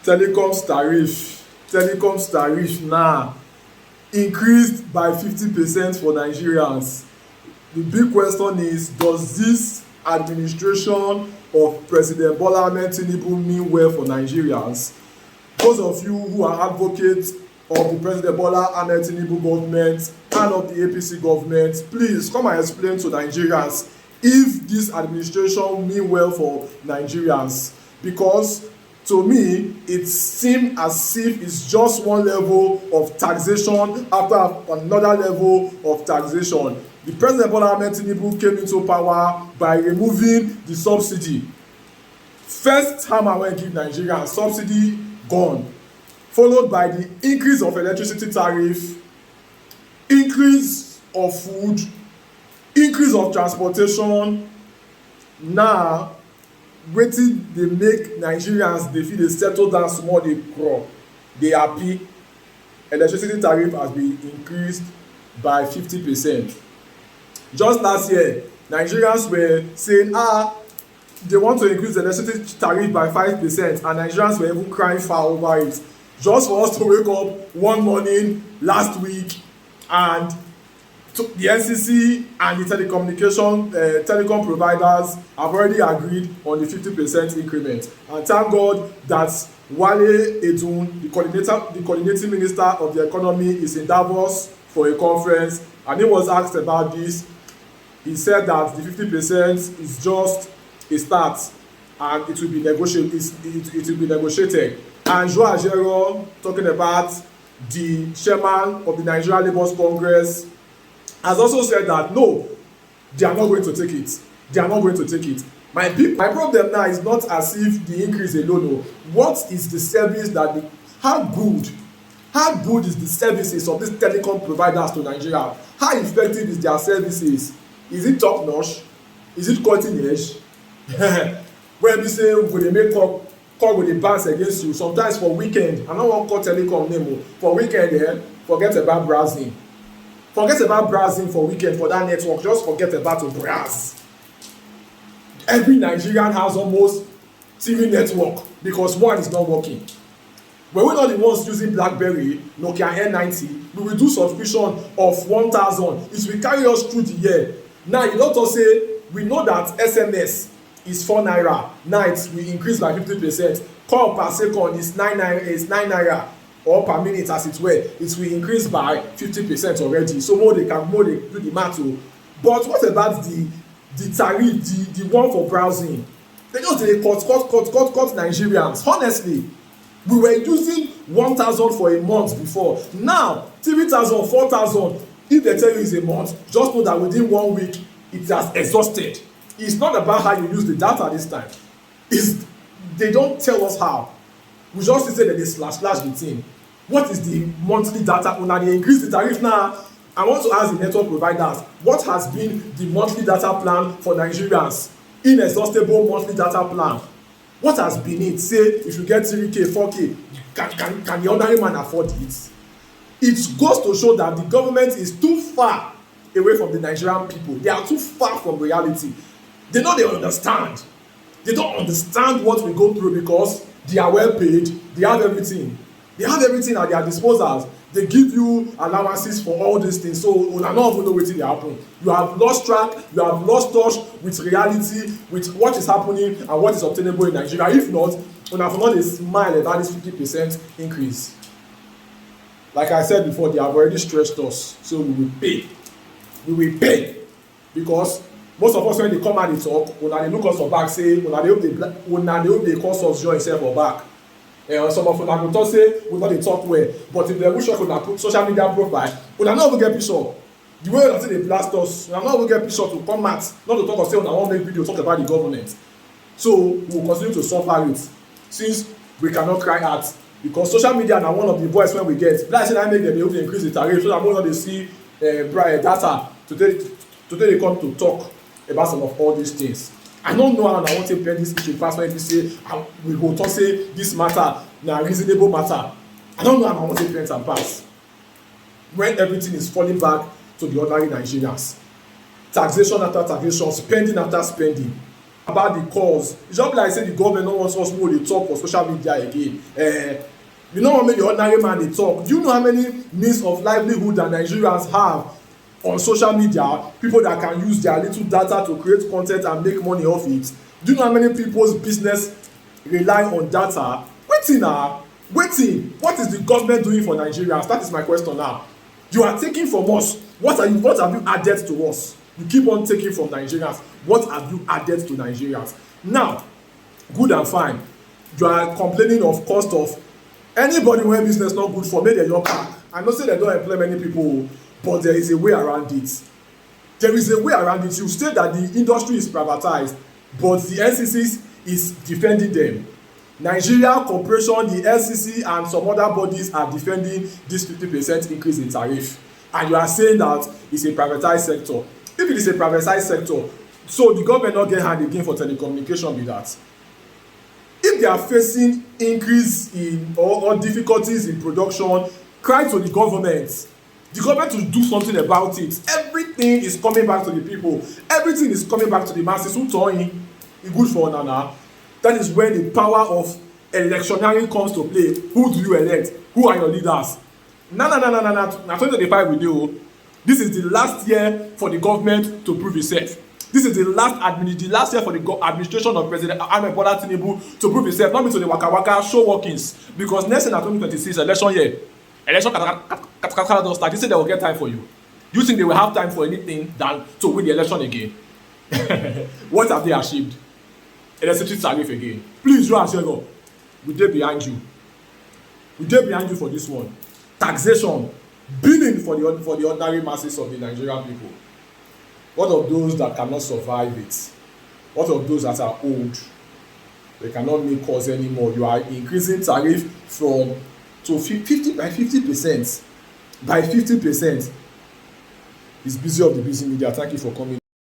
telecoms tariff now increased by 50% for Nigerians. The big question is, does this administration of President Bola Ahmed Tinubu mean well for Nigerians? Those of you who are advocates of the President Bola Ahmed Tinubu government and of the APC government, please come and explain to Nigerians if this administration mean well for Nigerians, because to me it seems as if it's just one level of taxation after another level of taxation. The President Bola Ahmed Tinubu came into power by removing the subsidy. First time I went give Nigerians subsidy gone, followed by the increase of electricity tariff, increase of food, increase of transportation. Now wetin dey make Nigerians dey feel dey settle down small, dey crawl, dey happy? Electricity tariff has been increased by 50%. Just last year Nigerians were saying they want to increase the electricity tariff by 5%, and Nigerians were even crying foul over it. Just for us to wake up one morning last week and the NCC and the telecom providers have already agreed on the 50% increment. And thank God that Wale Edun, the coordinating minister of the economy, is in Davos for a conference, and he was asked about this. He said that the 50% is just a start and it will be negotiated. And Joao Ajero, talking about the chairman of the Nigerian Labour Congress, has also said that no, they are not going to take it. They are not going to take it. My problem now is not as if the increase alone. No. What is the service that how good is the services of these telecom providers to Nigeria? How effective is their services? Is it top notch? Is it cutting edge? When we say we dey make call with the banks against you, sometimes for weekend, I no wan call telecom name, for weekend, forget about browsing. Forget about browsing for weekend for that network. Just forget about to browse. Every Nigerian has almost TV network because one is not working. When we're not the ones using BlackBerry, Nokia N90, we will do subscription of 1,000. It will carry us through the year. Now you don't say we know that SMS is 4 naira. Now it will increase by 50%. Call per second is 9 naira. Or per minute as it were, it will increase by 50% already. So more they do the math. But what about the tariff, the one for browsing? They just cut Nigerians. Honestly, we were using 1,000 for a month before. Now 3,000, 4,000. If they tell you it's a month, just know that within 1 week it has exhausted. It's not about how you use the data this time. They don't tell us how. We just say that they slash the thing. What is the monthly data? When they increase the tariff now, I want to ask the network providers, what has been the monthly data plan for Nigerians? Inexhaustible monthly data plan. What has been it? Say if you get 3K, 4K, can the ordinary man afford it? It goes to show that the government is too far away from the Nigerian people. They are too far from reality. They understand. They don't understand what we go through because they are well paid. They have everything. They have everything at their disposal. They give you allowances for all these things. So you don't even know wetin dey happen. You have lost track. You have lost touch with reality, with what is happening and what is obtainable in Nigeria. If not, you have not a smile about this 50% increase. Like I said before, they have already stretched us. So we will pay. We will pay. Because most of us, when they come and they talk, una dey look us for back, say una dey hope they cause us joy sef for back. Some of una go talk say we no dey talk well, but if dem wish us una put social media profile, una no even get picture. The way una take dey blast us, una no even get picture to come out, not to talk of say una wan make video talk about the government. So we will continue to suffer it since we cannot cry out, because social media na one of the voice wey we get. Like say na make dem dey able increase the tariff so that more no dey see data to take dey come to talk about some of all these things. I don't know how I want to play this issue pass when people say we go talk say this matter na reasonable matter. I don't know how I want to play and pass when everything is falling back to the ordinary Nigerians. Taxation after taxation, spending after spending. about the cause. It's just like say the government no wants us more dey talk for social media again. You no wan make the ordinary man dey talk. Do you know how many means of livelihood that Nigerians have on social media? People that can use their little data to create content and make money off it. Do you know how many people's business rely on data? Wetin? What is the government doing for Nigerians? That is my question now. You are taking from us. What have you added to us? You keep on taking from Nigerians. What have you added to Nigerians? Now, good and fine. You are complaining of cost of anybody wey business not good for, make dem just pack. I know say dem don employ many people, but there is a way around it. There is a way around it. You state that the industry is privatized, but the NCC is defending them. Nigeria Corporation, the NCC, and some other bodies are defending this 50% increase in tariff. And you are saying that it's a privatized sector. If it is a privatized sector, so the government not get hand again for telecommunication with that. If they are facing increase in or difficulties in production, cry to the government. The government will do something about it. Everything is coming back to the people. Everything is coming back to the masses. Who told him? It's good for Nana. That is when the power of electioneering comes to play. Who do you elect? Who are your leaders? Na 2025 we do. This is the last year for the government to prove itself. This is the last year for the administration of President Ahmed Bola Tinubu to prove itself. Not be to the waka show workings, because next year na 2026 election year. Election katakata don start. You say they will get time for you. You think they will have time for anything than to win the election again? What have they achieved? Electricity tariff again. Please do answer go. We dey behind you. We dey behind you for this one. Taxation, billing for the ordinary masses of the Nigerian people. What of those that cannot survive it? What of those that are old? They cannot make calls anymore. You are increasing tariff to 50% by 50%. It's busy of the busy media. Thank you for coming.